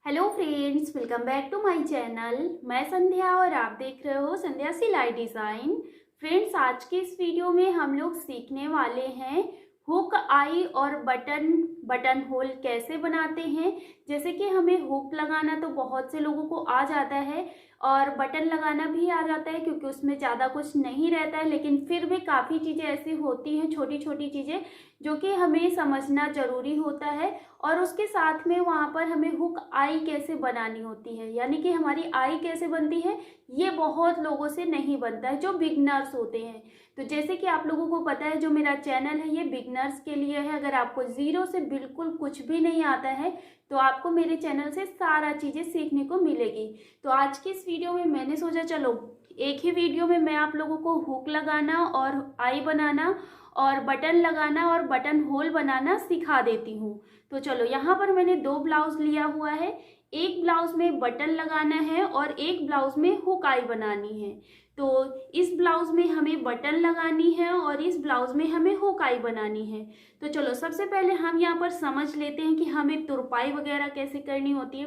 Hello friends, welcome back to my channel. मैं संध्या और आप देख रहे हो संध्या सिलाई डिज़ाइन। फ्रेंड्स, आज के इस वीडियो में हम लोग सीखने वाले हैं हुक आई और बटन होल कैसे बनाते हैं। जैसे कि हमें हुक लगाना तो बहुत से लोगों को आ जाता है और बटन लगाना भी आ जाता है, क्योंकि उसमें ज़्यादा कुछ नहीं रहता है, लेकिन फिर भी काफ़ी चीज़ें ऐसी होती हैं, छोटी छोटी चीज़ें जो कि हमें समझना ज़रूरी होता है। और उसके साथ में वहाँ पर हमें हुक आई कैसे बनानी होती है, यानी कि हमारी आई कैसे बनती है, ये बहुत लोगों से नहीं बनता है जो बिगनर्स होते हैं। तो जैसे कि आप लोगों को पता है, जो मेरा चैनल है ये बिगनर्स के लिए है। अगर आपको ज़ीरो से बिल्कुल कुछ भी नहीं आता है तो आपको मेरे चैनल से सारा चीज़ें सीखने को मिलेगी। तो आज की इस वीडियो में मैंने सोचा चलो एक ही वीडियो में मैं आप लोगों को हुक लगाना और आई बनाना और बटन लगाना और बटन होल बनाना सिखा देती हूँ। तो चलो, यहाँ पर मैंने दो ब्लाउज लिया हुआ है। एक ब्लाउज में बटन लगाना है और एक ब्लाउज में हुक आई बनानी है। तो इस ब्लाउज में हमें बटन लगानी है और इस ब्लाउज में हमें हुक आई बनानी है। तो चलो, सबसे पहले हम यहाँ पर समझ लेते हैं कि हमें तुरपाई वगैरह कैसे करनी होती है,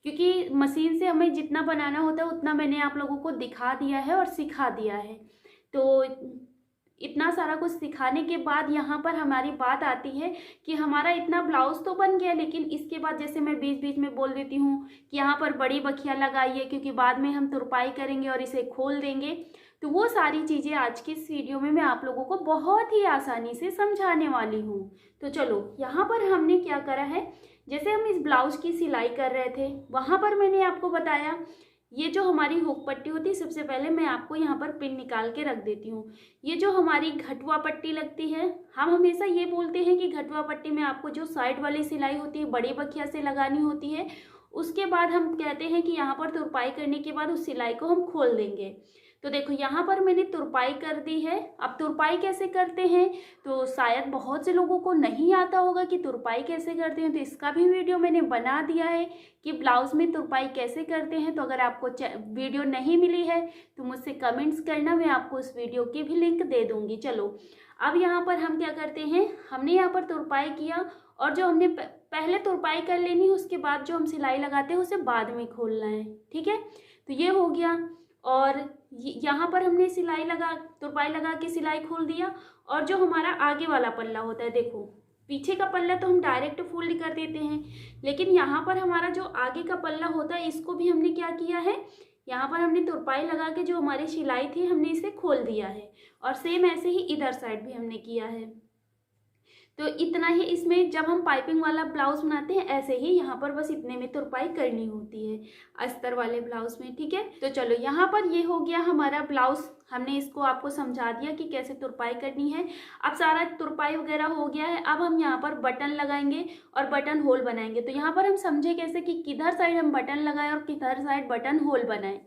क्योंकि मशीन से हमें जितना बनाना होता है उतना मैंने आप लोगों को दिखा दिया है और सिखा दिया है। तो इतना सारा कुछ सिखाने के बाद यहाँ पर हमारी बात आती है कि हमारा इतना ब्लाउज तो बन गया, लेकिन इसके बाद जैसे मैं बीच बीच में बोल देती हूँ कि यहाँ पर बड़ी बखिया लगाइए, क्योंकि बाद में हम तुरपाई करेंगे और इसे खोल देंगे। तो वो सारी चीज़ें आज की इस वीडियो में मैं आप लोगों को बहुत ही आसानी से समझाने वाली हूँ। तो चलो, यहाँ पर हमने क्या करा है, जैसे हम इस ब्लाउज की सिलाई कर रहे थे वहाँ पर मैंने आपको बताया, ये जो हमारी हुक पट्टी होती है, सबसे पहले मैं आपको यहाँ पर पिन निकाल के रख देती हूँ। ये जो हमारी घटवा पट्टी लगती है, हम हमेशा ये बोलते हैं कि घटवा पट्टी में आपको जो साइड वाली सिलाई होती है बड़ी बखिया से लगानी होती है। उसके बाद हम कहते हैं कि यहाँ पर तुरपाई करने के बाद उस सिलाई को हम खोल देंगे। तो देखो, यहाँ पर मैंने तुरपाई कर दी है। अब तुरपाई कैसे करते हैं तो शायद बहुत से लोगों को नहीं आता होगा कि तुरपाई कैसे करते हैं, तो इसका भी वीडियो मैंने बना दिया है कि ब्लाउज में तुरपाई कैसे करते हैं। तो अगर आपको वीडियो नहीं मिली है तो मुझसे कमेंट्स करना, मैं आपको उस वीडियो की भी लिंक दे दूँगी। चलो, अब यहाँ पर हम क्या करते हैं, हमने यहाँ पर तुरपाई किया और जो हमने पहले तुरपाई कर लेनी है, उसके बाद जो हम सिलाई लगाते हैं उसे बाद में खोलना है। ठीक है, तो ये हो गया। और यहाँ पर हमने तुरपाई लगा के सिलाई खोल दिया। और जो हमारा आगे वाला पल्ला होता है, देखो पीछे का पल्ला तो हम डायरेक्ट फोल्ड कर देते हैं, लेकिन यहाँ पर हमारा जो आगे का पल्ला होता है इसको भी हमने क्या किया है, यहाँ पर हमने तुरपाई लगा के जो हमारी सिलाई थी हमने इसे खोल दिया है। और सेम ऐसे ही इधर साइड भी हमने किया है। तो इतना ही इसमें, जब हम पाइपिंग वाला ब्लाउज बनाते हैं ऐसे ही यहाँ पर बस इतने में तुरपाई करनी होती है अस्तर वाले ब्लाउज में। ठीक है, तो चलो, यहाँ पर ये हो गया हमारा ब्लाउज। हमने इसको आपको समझा दिया कि कैसे तुरपाई करनी है। अब सारा तुरपाई वगैरह हो गया है। अब हम यहाँ पर बटन लगाएंगे और बटन होल बनाएंगे। तो यहाँ पर हम समझे कैसे कि किधर साइड हम बटन लगाएं और किधर साइड बटन होल बनाएं,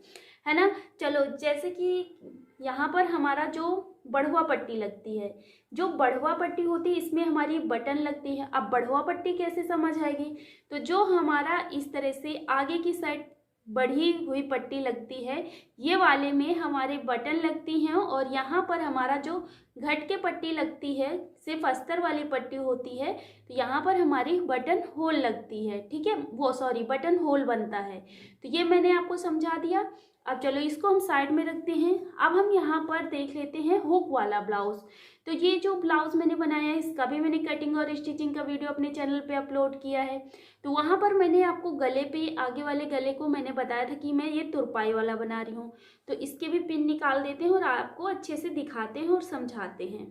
है ना। चलो, जैसे कि यहाँ पर हमारा जो बढ़वा पट्टी लगती है, जो बढ़वा पट्टी होती है इसमें हमारी बटन लगती है। अब बढ़वा पट्टी कैसे समझ आएगी, तो जो हमारा इस तरह से आगे की साइड बढ़ी हुई पट्टी लगती है, ये वाले में हमारे बटन लगती हैं। और यहाँ पर हमारा जो घट के पट्टी लगती है, सिर्फ अस्तर वाली पट्टी होती है, तो यहाँ पर हमारी बटन होल लगती है। ठीक है, बटन होल बनता है। तो ये मैंने आपको समझा दिया। अब चलो, इसको हम साइड में रखते हैं। अब हम यहाँ पर देख लेते हैं हुक वाला ब्लाउज। तो ये जो ब्लाउज मैंने बनाया है इसका भी मैंने कटिंग और स्टिचिंग का वीडियो अपने चैनल पे अपलोड किया है। तो वहाँ पर मैंने आपको गले पे, आगे वाले गले को मैंने बताया था कि मैं ये तुरपाई वाला बना रही हूँ। तो इसके भी पिन निकाल देते हैं और आपको अच्छे से दिखाते हैं और समझाते हैं।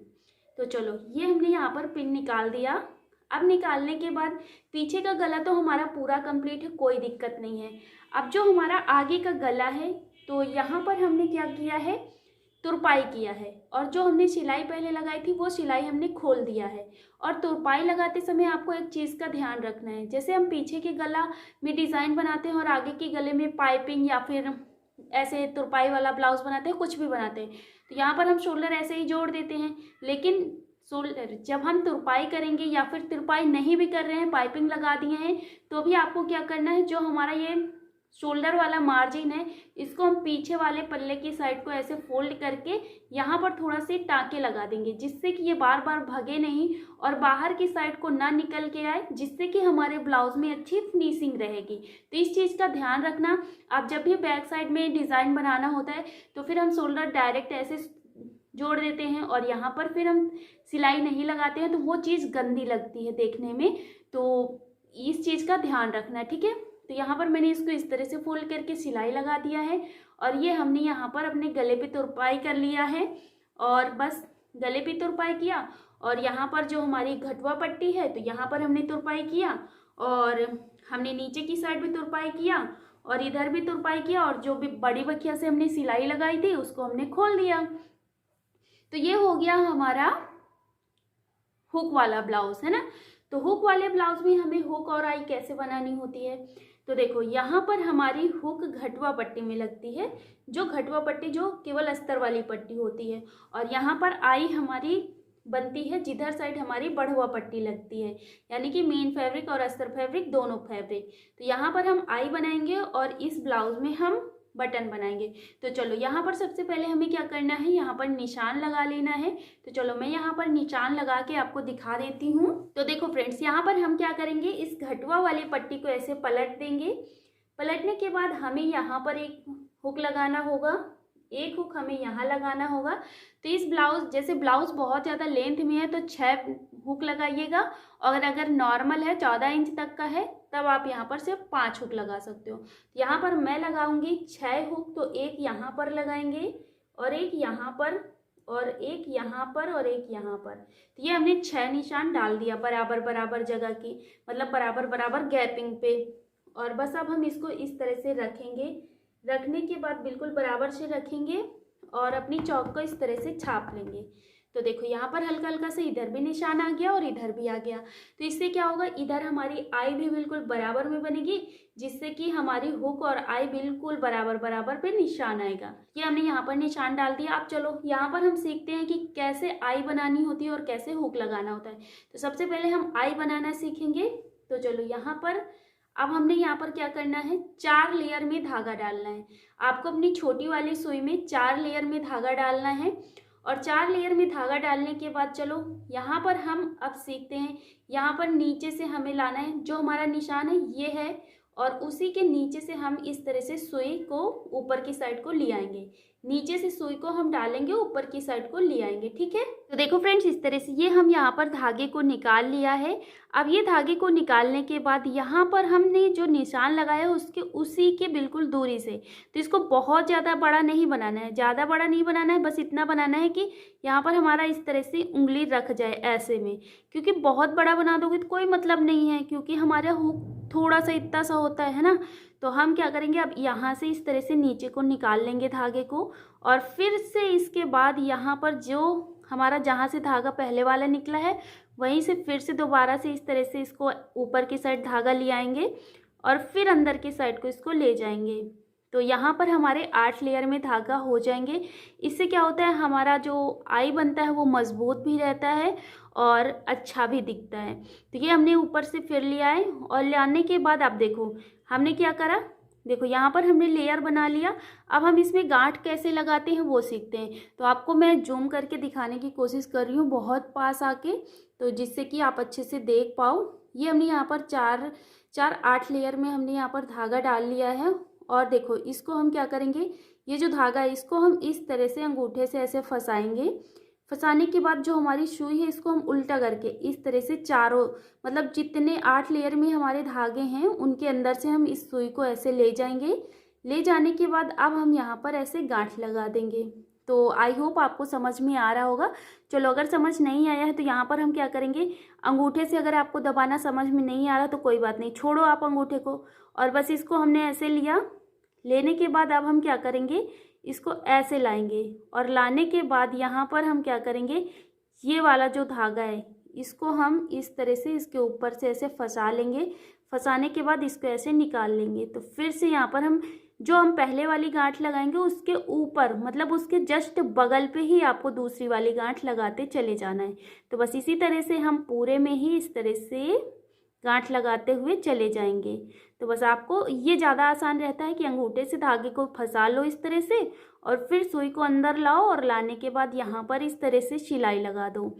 तो चलो, ये हमने यहाँ पर पिन निकाल दिया। अब निकालने के बाद पीछे का गला तो हमारा पूरा कंप्लीट है, कोई दिक्कत नहीं है। अब जो हमारा आगे का गला है, तो यहाँ पर हमने क्या किया है, तुरपाई किया है। और जो हमने सिलाई पहले लगाई थी वो सिलाई हमने खोल दिया है। और तुरपाई लगाते समय आपको एक चीज़ का ध्यान रखना है, जैसे हम पीछे के गला में डिज़ाइन बनाते हैं और आगे के गले में पाइपिंग या फिर ऐसे तुरपाई वाला ब्लाउज बनाते हैं, कुछ भी बनाते हैं, तो यहाँ पर हम शोल्डर ऐसे ही जोड़ देते हैं। लेकिन शोल्डर जब हम तुरपाई करेंगे या फिर तुरपाई नहीं भी कर रहे हैं, पाइपिंग लगा दिए हैं, तो भी आपको क्या करना है, जो हमारा ये शोल्डर वाला मार्जिन है, इसको हम पीछे वाले पल्ले की साइड को ऐसे फोल्ड करके यहाँ पर थोड़ा से टाँके लगा देंगे, जिससे कि ये बार बार भगे नहीं और बाहर की साइड को ना निकल के आए, जिससे कि हमारे ब्लाउज में अच्छी फिनिशिंग रहेगी। तो इस चीज़ का ध्यान रखना। आप जब भी बैक साइड में डिज़ाइन बनाना होता है तो फिर हम शोल्डर डायरेक्ट ऐसे जोड़ देते हैं और यहाँ पर फिर हम सिलाई नहीं लगाते हैं, तो वो चीज़ गंदी लगती है देखने में। तो इस चीज़ का ध्यान रखना, ठीक है। तो यहाँ पर मैंने इसको इस तरह से फोल्ड करके सिलाई लगा दिया है और ये हमने यहाँ पर अपने गले पे तुरपाई कर लिया है और बस गले पे तुरपाई किया और यहाँ पर जो हमारी घटवा पट्टी है तो यहाँ पर हमने तुरपाई किया और हमने नीचे की साइड भी तुरपाई किया और इधर भी तुरपाई किया और जो भी बड़ी बखिया से हमने सिलाई लगाई थी उसको हमने खोल दिया। तो ये हो गया हमारा हुक वाला ब्लाउज, है ना। तो हुक वाले ब्लाउज में हमें हुक और आई कैसे बनानी होती है, तो देखो यहाँ पर हमारी हुक घटवा पट्टी में लगती है, जो घटवा पट्टी जो केवल अस्तर वाली पट्टी होती है, और यहाँ पर आई हमारी बनती है जिधर साइड हमारी बढ़वा पट्टी लगती है, यानी कि मेन फैब्रिक और अस्तर फैब्रिक दोनों फैब्रिक। तो यहाँ पर हम आई बनाएंगे और इस ब्लाउज में हम बटन बनाएंगे। तो चलो यहाँ पर सबसे पहले हमें क्या करना है, यहाँ पर निशान लगा लेना है। तो चलो मैं यहाँ पर निशान लगा के आपको दिखा देती हूँ। तो देखो फ्रेंड्स, यहाँ पर हम क्या करेंगे, इस घटवा वाली पट्टी को ऐसे पलट देंगे। पलटने के बाद हमें यहाँ पर एक हुक लगाना होगा, एक हुक हमें यहाँ लगाना होगा। तो इस ब्लाउज, जैसे ब्लाउज बहुत ज़्यादा लेंथ में है तो 6 हुक लगाइएगा, और अगर नॉर्मल है 14 इंच तक का है तब आप यहाँ पर सिर्फ 5 हुक लगा सकते हो। यहाँ पर मैं लगाऊंगी 6 हुक, तो एक यहाँ पर लगाएंगे और एक यहाँ पर और एक यहाँ पर और एक यहाँ पर। तो ये हमने 6 निशान डाल दिया बराबर बराबर जगह की, मतलब बराबर बराबर गैपिंग पे। और बस अब हम इसको इस तरह से रखेंगे। रखने के बाद बिल्कुल बराबर से रखेंगे और अपनी चौक को इस तरह से छाप लेंगे। तो देखो यहाँ पर हल्का हल्का से इधर भी निशान आ गया और इधर भी आ गया। तो इससे क्या होगा, इधर हमारी आई भी बिल्कुल बराबर में बनेगी, जिससे कि हमारी हुक और आई बिल्कुल बराबर बराबर पे निशान आएगा। ये हमने यहाँ पर निशान डाल दिया। अब चलो यहाँ पर हम सीखते हैं कि कैसे आई बनानी होती है और कैसे हुक लगाना होता है। तो सबसे पहले हम आई बनाना सीखेंगे। तो चलो यहाँ पर अब हमने यहाँ पर क्या करना है, 4 लेयर में धागा डालना है। आपको अपनी छोटी वाली सुई में 4 लेयर में धागा डालना है। और 4 लेयर में धागा डालने के बाद चलो यहाँ पर हम अब सीखते हैं, यहाँ पर नीचे से हमें लाना है, जो हमारा निशान है ये है, और उसी के नीचे से हम इस तरह से सुई को ऊपर की साइड को ले आएंगे। नीचे से सुई को हम डालेंगे, ऊपर की साइड को ले आएंगे, ठीक है। तो देखो फ्रेंड्स, इस तरह से ये हम यहाँ पर धागे को निकाल लिया है। अब ये धागे को निकालने के बाद यहाँ पर हमने जो निशान लगाया उसके उसी के बिल्कुल दूरी से, तो इसको बहुत ज़्यादा बड़ा नहीं बनाना है, ज़्यादा बड़ा नहीं बनाना है, बस इतना बनाना है कि यहाँ पर हमारा इस तरह से उंगली रख जाए ऐसे में, क्योंकि बहुत बड़ा बना दोगे तो कोई मतलब नहीं है, क्योंकि हमारा हुक थोड़ा सा इतना सा होता है ना। तो हम क्या करेंगे, अब यहाँ से इस तरह से नीचे को निकाल लेंगे धागे को, और फिर से इसके बाद यहाँ पर जो हमारा जहाँ से धागा पहले वाला निकला है वहीं से फिर से दोबारा से इस तरह से इसको ऊपर की साइड धागा ले आएंगे और फिर अंदर की साइड को इसको ले जाएंगे। तो यहाँ पर हमारे 8 लेयर में धागा हो जाएंगे। इससे क्या होता है, हमारा जो आई बनता है वो मजबूत भी रहता है और अच्छा भी दिखता है। तो ये हमने ऊपर से फिर लिया है, और लाने के बाद आप देखो हमने क्या करा, देखो यहाँ पर हमने लेयर बना लिया। अब हम इसमें गांठ कैसे लगाते हैं वो सीखते हैं। तो आपको मैं जूम करके दिखाने की कोशिश कर रही हूँ बहुत पास आके, तो जिससे कि आप अच्छे से देख पाओ। ये हमने यहाँ पर 8 लेयर में हमने यहाँ पर धागा डाल लिया है, और देखो इसको हम क्या करेंगे, ये जो धागा है इसको हम इस तरह से अंगूठे से ऐसे फंसाएंगे। फंसाने के बाद जो हमारी सुई है इसको हम उल्टा करके इस तरह से चारों, मतलब जितने 8 लेयर में हमारे धागे हैं उनके अंदर से हम इस सुई को ऐसे ले जाएंगे। ले जाने के बाद अब हम यहाँ पर ऐसे गांठ लगा देंगे। तो आई होप आपको समझ में आ रहा होगा। चलो अगर समझ नहीं आया है तो यहाँ पर हम क्या करेंगे, अंगूठे से अगर आपको दबाना समझ में नहीं आ रहा तो कोई बात नहीं, छोड़ो आप अंगूठे को, और बस इसको हमने ऐसे लिया। लेने के बाद अब हम क्या करेंगे, इसको ऐसे लाएंगे, और लाने के बाद यहाँ पर हम क्या करेंगे, ये वाला जो धागा है इसको हम इस तरह से इसके ऊपर से ऐसे फंसा लेंगे। फंसाने के बाद इसको ऐसे निकाल लेंगे। तो फिर से यहाँ पर हम जो हम पहले वाली गांठ लगाएंगे उसके ऊपर, मतलब उसके जस्ट बगल पे ही आपको दूसरी वाली गांठ लगाते चले जाना है। तो बस इसी तरह से हम पूरे में ही इस तरह से गांठ लगाते हुए चले जाएंगे। तो बस आपको ये ज़्यादा आसान रहता है कि अंगूठे से धागे को फंसा लो इस तरह से, और फिर सुई को अंदर लाओ और लाने के बाद यहाँ पर इस तरह से सिलाई लगा दो,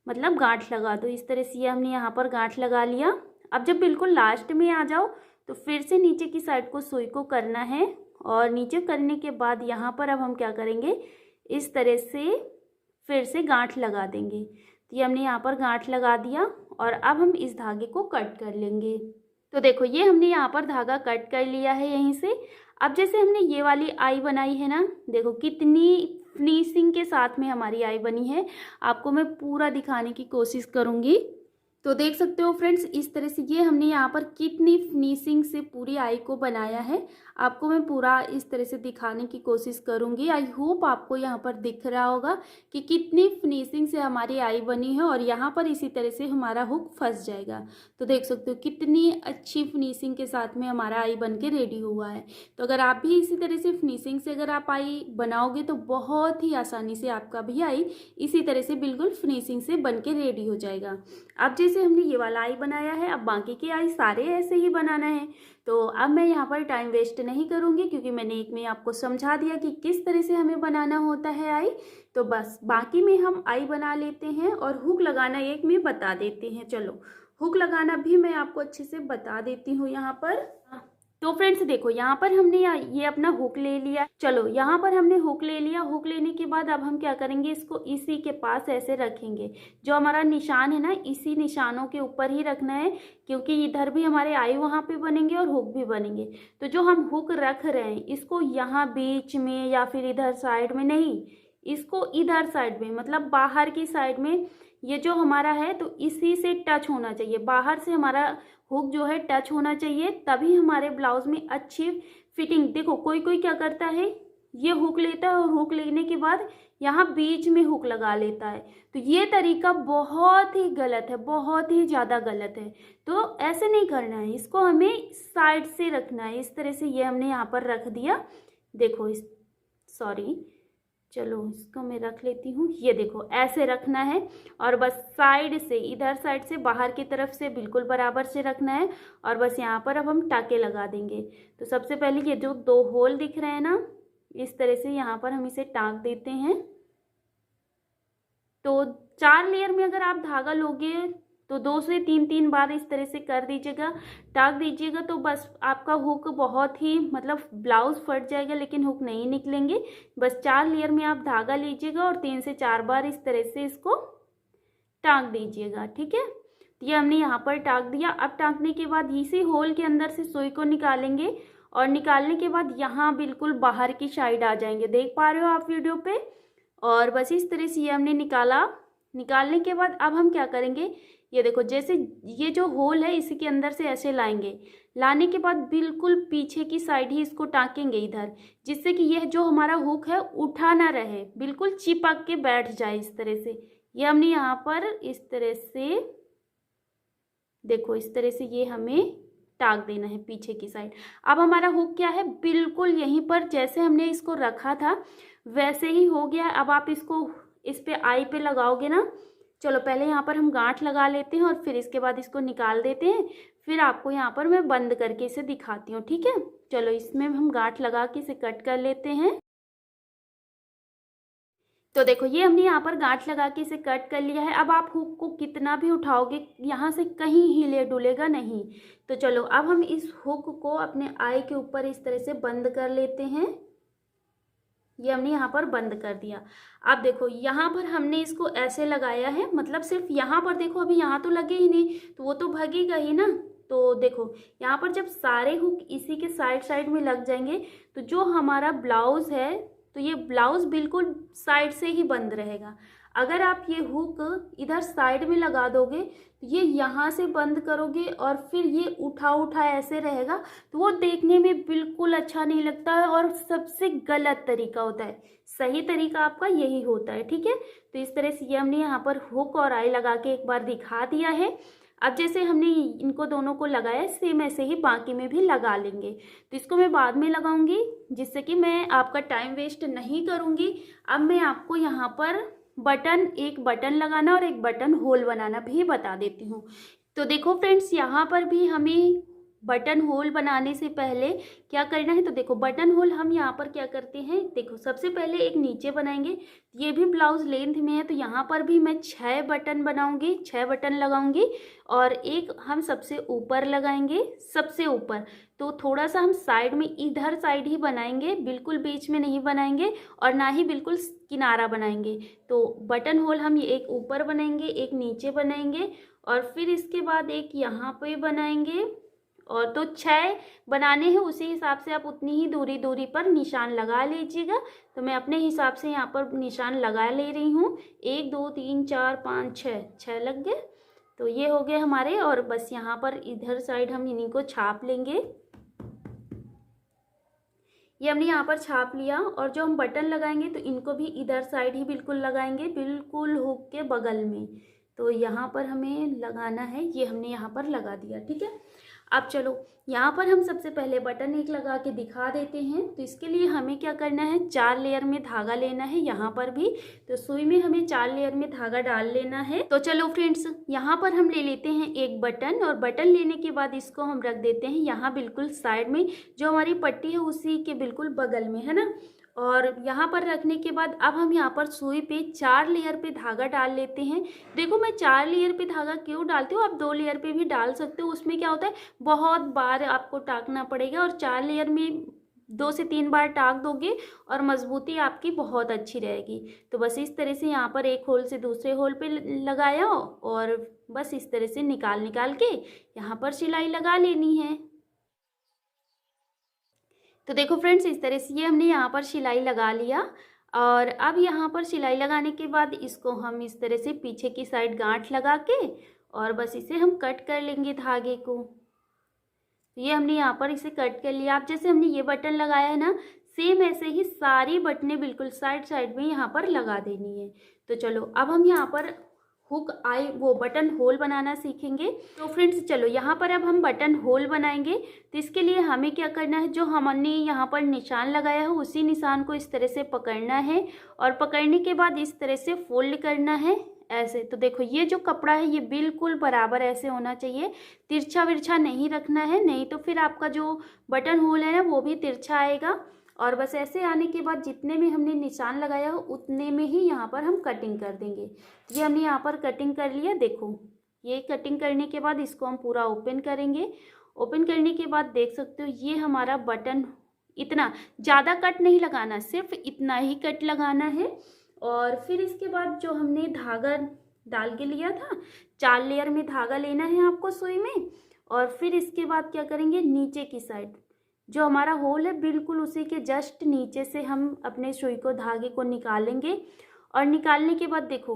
मतलब गांठ लगा दो। इस तरह से ये हमने यहाँ पर गांठ लगा लिया। अब जब बिल्कुल लास्ट में आ जाओ तो फिर से नीचे की साइड को सुई को करना है, और नीचे करने के बाद यहाँ पर अब हम क्या करेंगे, इस तरह से फिर से गांठ लगा देंगे। तो ये हमने यहाँ पर गांठ लगा दिया और अब हम इस धागे को कट कर लेंगे। तो देखो ये हमने यहाँ पर धागा कट कर लिया है यहीं से। अब जैसे हमने ये वाली आई बनाई है ना, देखो कितनी फिनिशिंग के साथ में हमारी आई बनी है। आपको मैं पूरा दिखाने की कोशिश करूँगी। तो देख सकते हो फ्रेंड्स, इस तरह से ये हमने यहाँ पर कितनी फिनिशिंग से पूरी आई को बनाया है। आपको मैं पूरा इस तरह से दिखाने की कोशिश करूँगी। आई होप आपको यहाँ पर दिख रहा होगा कि कितनी फिनिशिंग से हमारी आई बनी है, और यहाँ पर इसी तरह से हमारा हुक फंस जाएगा। तो देख सकते हो कितनी अच्छी फिनिशिंग के साथ में हमारा आई बन के रेडी हुआ है। तो अगर आप भी इसी तरह से फिनिशिंग से अगर आप आई बनाओगे तो बहुत ही आसानी से आपका भी आई इसी तरह से बिल्कुल फिनिशिंग से बन के रेडी हो जाएगा। अब जैसे हमने ये वाला आई बनाया है, अब बाकी के आई सारे ऐसे ही बनाना है। तो अब मैं यहाँ पर टाइम वेस्ट नहीं करूँगी, क्योंकि मैंने एक में आपको समझा दिया कि किस तरह से हमें बनाना होता है आई। तो बस बाकी में हम आई बना लेते हैं, और हुक लगाना एक में बता देते हैं। चलो हुक लगाना भी मैं आपको अच्छे से बता देती हूँ यहाँ पर। तो फ्रेंड्स देखो यहाँ पर हमने ये अपना हुक ले लिया। चलो यहाँ पर हमने हुक ले लिया। हुक लेने के बाद अब हम क्या करेंगे, इसको इसी के पास ऐसे रखेंगे। जो हमारा निशान है ना, इसी निशानों के ऊपर ही रखना है, क्योंकि इधर भी हमारे आई वहाँ पे बनेंगे और हुक भी बनेंगे। तो जो हम हुक रख रहे हैं इसको यहाँ बीच में या फिर इधर साइड में नहीं, इसको इधर साइड में, मतलब बाहर की साइड में ये जो हमारा है, तो इसी से टच होना चाहिए। बाहर से हमारा हुक जो है टच होना चाहिए, तभी हमारे ब्लाउज में अच्छी फिटिंग। देखो कोई कोई क्या करता है, ये हुक लेता है और हुक लेने के बाद यहाँ बीच में हुक लगा लेता है। तो ये तरीका बहुत ही गलत है, बहुत ही ज़्यादा गलत है। तो ऐसे नहीं करना है, इसको हमें साइड से रखना है। इस तरह से ये हमने यहाँ पर रख दिया। देखो चलो इसको मैं रख लेती हूँ। ये देखो ऐसे रखना है, और बस साइड से, इधर साइड से बाहर की तरफ से बिल्कुल बराबर से रखना है। और बस यहाँ पर अब हम टाके लगा देंगे। तो सबसे पहले ये जो 2 होल दिख रहे हैं ना, इस तरह से यहाँ पर हम इसे टाँक देते हैं। तो 4 लेयर में अगर आप धागा लोगे तो 2 से 3 बार इस तरह से कर दीजिएगा, टाँक दीजिएगा। तो बस आपका हुक बहुत ही, मतलब ब्लाउज फट जाएगा लेकिन हुक नहीं निकलेंगे। बस 4 लेयर में आप धागा लीजिएगा और 3 से 4 बार इस तरह से इसको टाँक दीजिएगा। ठीक है, तो ये हमने यहाँ पर टाँक दिया। अब टाँकने के बाद इसी होल के अंदर से सुई को निकालेंगे, और निकालने के बाद यहाँ बिल्कुल बाहर की साइड आ जाएंगे। देख पा रहे हो आप वीडियो पे। और बस इस तरह से ये हमने निकाला। निकालने के बाद अब हम क्या करेंगे, ये देखो जैसे ये जो होल है इसी के अंदर से ऐसे लाएंगे। लाने के बाद बिल्कुल पीछे की साइड ही इसको टाँकेंगे इधर, जिससे कि यह जो हमारा हुक है उठा ना रहे, बिल्कुल चिपक के बैठ जाए इस तरह से। ये हमने यहाँ पर इस तरह से, देखो इस तरह से ये हमें टाँक देना है पीछे की साइड। अब हमारा हुक क्या है, बिल्कुल यहीं पर जैसे हमने इसको रखा था वैसे ही हो गया। अब आप इसको इस पे आई पे लगाओगे ना। चलो पहले यहाँ पर हम गांठ लगा लेते हैं, और फिर इसके बाद इसको निकाल देते हैं। फिर आपको यहाँ पर मैं बंद करके इसे दिखाती हूँ। ठीक है, चलो इसमें हम गांठ लगा के इसे कट कर लेते हैं। तो देखो ये हमने यहाँ पर गांठ लगा के इसे कट कर लिया है। अब आप हुक को कितना भी उठाओगे यहाँ से कहीं हिले डुलेगा नहीं। तो चलो अब हम इस हुक को अपने आई के ऊपर इस तरह से बंद कर लेते हैं। ये हमने यहाँ पर बंद कर दिया। अब देखो यहाँ पर हमने इसको ऐसे लगाया है, मतलब सिर्फ यहाँ पर देखो, अभी यहाँ तो लगे ही नहीं तो वो तो भगेगा ही ना। तो देखो यहाँ पर जब सारे हुक इसी के साइड साइड में लग जाएंगे तो जो हमारा ब्लाउज है, तो ये ब्लाउज बिल्कुल साइड से ही बंद रहेगा। अगर आप ये हुक इधर साइड में लगा दोगे तो ये यहाँ से बंद करोगे और फिर ये उठा उठा ऐसे रहेगा, तो वो देखने में बिल्कुल अच्छा नहीं लगता है और सबसे गलत तरीका होता है। सही तरीका आपका यही होता है। ठीक है, तो इस तरह से ये हमने यहाँ पर हुक और आई लगा के एक बार दिखा दिया है। अब जैसे हमने इनको दोनों को लगाया, सेम ऐसे ही बाकी में भी लगा लेंगे। तो इसको मैं बाद में लगाऊंगी, जिससे कि मैं आपका टाइम वेस्ट नहीं करूंगी। अब मैं आपको यहाँ पर एक बटन लगाना और एक बटन होल बनाना भी बता देती हूँ। तो देखो फ्रेंड्स, यहाँ पर भी हमें बटन होल बनाने से पहले क्या करना है, तो देखो बटन होल हम यहाँ पर क्या करते हैं, देखो सबसे पहले एक नीचे बनाएंगे। ये भी ब्लाउज लेंथ में है, तो यहाँ पर भी मैं 6 बटन बनाऊंगी, 6 बटन लगाऊंगी और एक हम सबसे ऊपर लगाएंगे, सबसे ऊपर। तो थोड़ा सा हम साइड में इधर साइड ही बनाएंगे, बिल्कुल बीच में नहीं बनाएंगे और ना ही बिल्कुल किनारा बनाएंगे। तो बटन होल हम ये एक ऊपर बनाएंगे, एक नीचे बनाएंगे और फिर इसके बाद एक यहाँ पे बनाएंगे। और तो 6 बनाने हैं, उसी हिसाब से आप उतनी ही दूरी पर निशान लगा लीजिएगा। तो मैं अपने हिसाब से यहाँ पर निशान लगा ले रही हूँ। 1 2 3 4 5 6 लग गए। तो ये हो गए हमारे। और बस यहाँ पर इधर साइड हम इन्हीं को छाप लेंगे। ये हमने यहाँ पर छाप लिया। और जो हम बटन लगाएंगे तो इनको भी इधर साइड ही बिल्कुल लगाएंगे, बिल्कुल हुक के बगल में। तो यहाँ पर हमें लगाना है, ये हमने यहाँ पर लगा दिया, ठीक है। अब चलो यहाँ पर हम सबसे पहले बटन एक लगा के दिखा देते हैं। तो इसके लिए हमें क्या करना है, 4 लेयर में धागा लेना है। यहाँ पर भी तो सुई में हमें 4 लेयर में धागा डाल लेना है। तो चलो फ्रेंड्स, यहाँ पर हम ले लेते हैं एक बटन और बटन लेने के बाद इसको हम रख देते हैं यहाँ बिल्कुल साइड में, जो हमारी पट्टी है उसी के बिल्कुल बगल में, है ना। और यहाँ पर रखने के बाद अब हम यहाँ पर सुई पे 4 लेयर पे धागा डाल लेते हैं। देखो मैं 4 लेयर पे धागा क्यों डालती हूँ, आप 2 लेयर पे भी डाल सकते हो। उसमें क्या होता है, बहुत बार आपको टाकना पड़ेगा और 4 लेयर में 2 से 3 बार टाक दोगे और मजबूती आपकी बहुत अच्छी रहेगी। तो बस इस तरह से यहाँ पर एक होल से दूसरे होल पे लगाया और बस इस तरह से निकाल के यहाँ पर सिलाई लगा लेनी है। तो देखो फ्रेंड्स, इस तरह से ये हमने यहाँ पर सिलाई लगा लिया। और अब यहाँ पर सिलाई लगाने के बाद इसको हम इस तरह से पीछे की साइड गांठ लगा के और बस इसे हम कट कर लेंगे धागे को। ये हमने यहाँ पर इसे कट कर लिया। अब जैसे हमने ये बटन लगाया है ना, सेम ऐसे ही सारी बटनें बिल्कुल साइड में यहाँ पर लगा देनी है। तो चलो अब हम यहाँ पर हुक आई वो बटन होल बनाना सीखेंगे। तो फ्रेंड्स चलो यहाँ पर अब हम बटन होल बनाएंगे। तो इसके लिए हमें क्या करना है, जो हमने यहाँ पर निशान लगाया है उसी निशान को इस तरह से पकड़ना है और पकड़ने के बाद इस तरह से फोल्ड करना है ऐसे। तो देखो ये जो कपड़ा है ये बिल्कुल बराबर ऐसे होना चाहिए, तिरछा विरछा नहीं रखना है, नहीं तो फिर आपका जो बटन होल है ना वो भी तिरछा आएगा। और बस ऐसे आने के बाद जितने में हमने निशान लगाया हो उतने में ही यहाँ पर हम कटिंग कर देंगे। ये हमने यहाँ पर कटिंग कर लिया। देखो ये कटिंग करने के बाद इसको हम पूरा ओपन करेंगे। ओपन करने के बाद देख सकते हो ये हमारा बटन, इतना ज़्यादा कट नहीं लगाना, सिर्फ इतना ही कट लगाना है। और फिर इसके बाद जो हमने धागा डाल के लिया था, 4 लेयर में धागा लेना है आपको सुई में। और फिर इसके बाद क्या करेंगे, नीचे की साइड जो हमारा होल है बिल्कुल उसी के जस्ट नीचे से हम अपने सुई को धागे को निकालेंगे। और निकालने के बाद देखो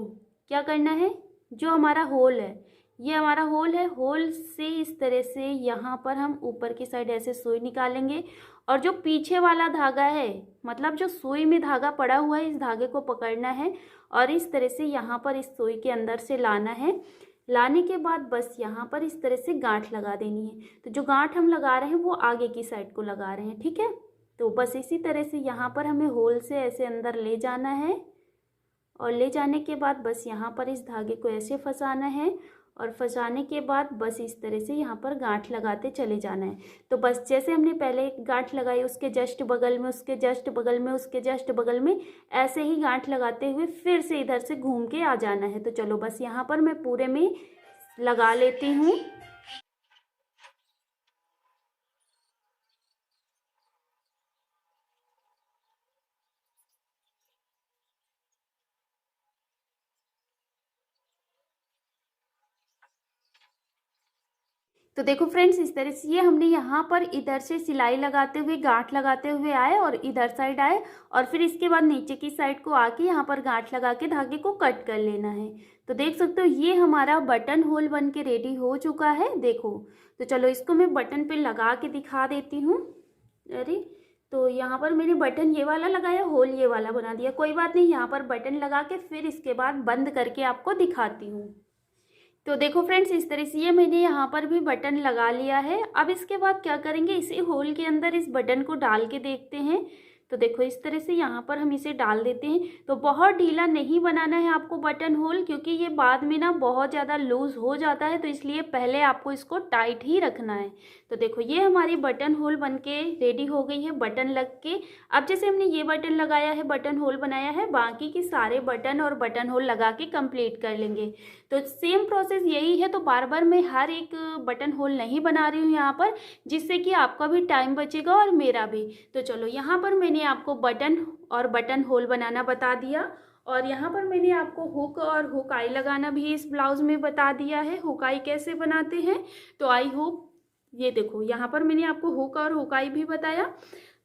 क्या करना है, जो हमारा होल है ये हमारा होल है, होल से इस तरह से यहाँ पर हम ऊपर की साइड ऐसे सुई निकालेंगे। और जो पीछे वाला धागा है, मतलब जो सुई में धागा पड़ा हुआ है, इस धागे को पकड़ना है और इस तरह से यहाँ पर इस सुई के अंदर से लाना है। लाने के बाद बस यहाँ पर इस तरह से गांठ लगा देनी है। तो जो गांठ हम लगा रहे हैं वो आगे की साइड को लगा रहे हैं, ठीक है। तो बस इसी तरह से यहाँ पर हमें होल से ऐसे अंदर ले जाना है और ले जाने के बाद बस यहाँ पर इस धागे को ऐसे फंसाना है और फंसाने के बाद बस इस तरह से यहाँ पर गांठ लगाते चले जाना है। तो बस जैसे हमने पहले गांठ लगाई उसके जस्ट बगल में, उसके जस्ट बगल में, उसके जस्ट बगल में, ऐसे ही गांठ लगाते हुए फिर से इधर से घूम के आ जाना है। तो चलो बस यहाँ पर मैं पूरे में लगा लेती हूँ। तो देखो फ्रेंड्स, इस तरह से ये हमने यहाँ पर इधर से सिलाई लगाते हुए गांठ लगाते हुए आए और इधर साइड आए और फिर इसके बाद नीचे की साइड को आके यहाँ पर गांठ लगा के धागे को कट कर लेना है। तो देख सकते हो ये हमारा बटन होल बन के रेडी हो चुका है। देखो तो चलो इसको मैं बटन पे लगा के दिखा देती हूँ। अरे तो यहाँ पर मैंने बटन ये वाला लगाया, होल ये वाला बना दिया, कोई बात नहीं। यहाँ पर बटन लगा के फिर इसके बाद बंद करके आपको दिखाती हूँ। तो देखो फ्रेंड्स, इस तरह से ये मैंने यहाँ पर भी बटन लगा लिया है। अब इसके बाद क्या करेंगे, इसी होल के अंदर इस बटन को डाल के देखते हैं। तो देखो इस तरह से यहाँ पर हम इसे डाल देते हैं। तो बहुत ढीला नहीं बनाना है आपको बटन होल, क्योंकि ये बाद में ना बहुत ज़्यादा लूज़ हो जाता है, तो इसलिए पहले आपको इसको टाइट ही रखना है। तो देखो ये हमारी बटन होल बनके रेडी हो गई है, बटन लग के। अब जैसे हमने ये बटन लगाया है, बटन होल बनाया है, बाकी के सारे बटन और बटन होल लगा के कंप्लीट कर लेंगे। तो सेम प्रोसेस यही है। तो बार बार मैं हर एक बटन होल नहीं बना रही हूँ यहाँ पर, जिससे कि आपका भी टाइम बचेगा और मेरा भी। तो चलो यहाँ पर मैंने आपको बटन और बटन होल बनाना बता दिया, और यहाँ पर मैंने आपको हुक और हुक आई लगाना भी इस ब्लाउज में बता दिया है, हुक आई कैसे बनाते हैं। तो आई होप ये देखो यहाँ पर मैंने आपको हुक और हुक आई भी बताया।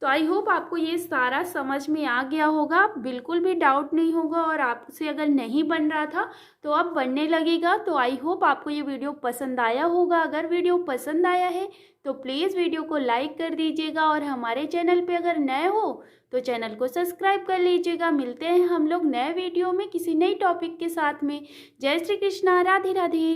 तो आई होप आपको ये सारा समझ में आ गया होगा, बिल्कुल भी डाउट नहीं होगा, और आपसे अगर नहीं बन रहा था तो अब बनने लगेगा। तो आई होप आपको ये वीडियो पसंद आया होगा। अगर वीडियो पसंद आया है तो प्लीज़ वीडियो को लाइक कर दीजिएगा, और हमारे चैनल पे अगर नए हो तो चैनल को सब्सक्राइब कर लीजिएगा। मिलते हैं हम लोग नए वीडियो में किसी नई टॉपिक के साथ में। जय श्री कृष्णा, राधे राधे।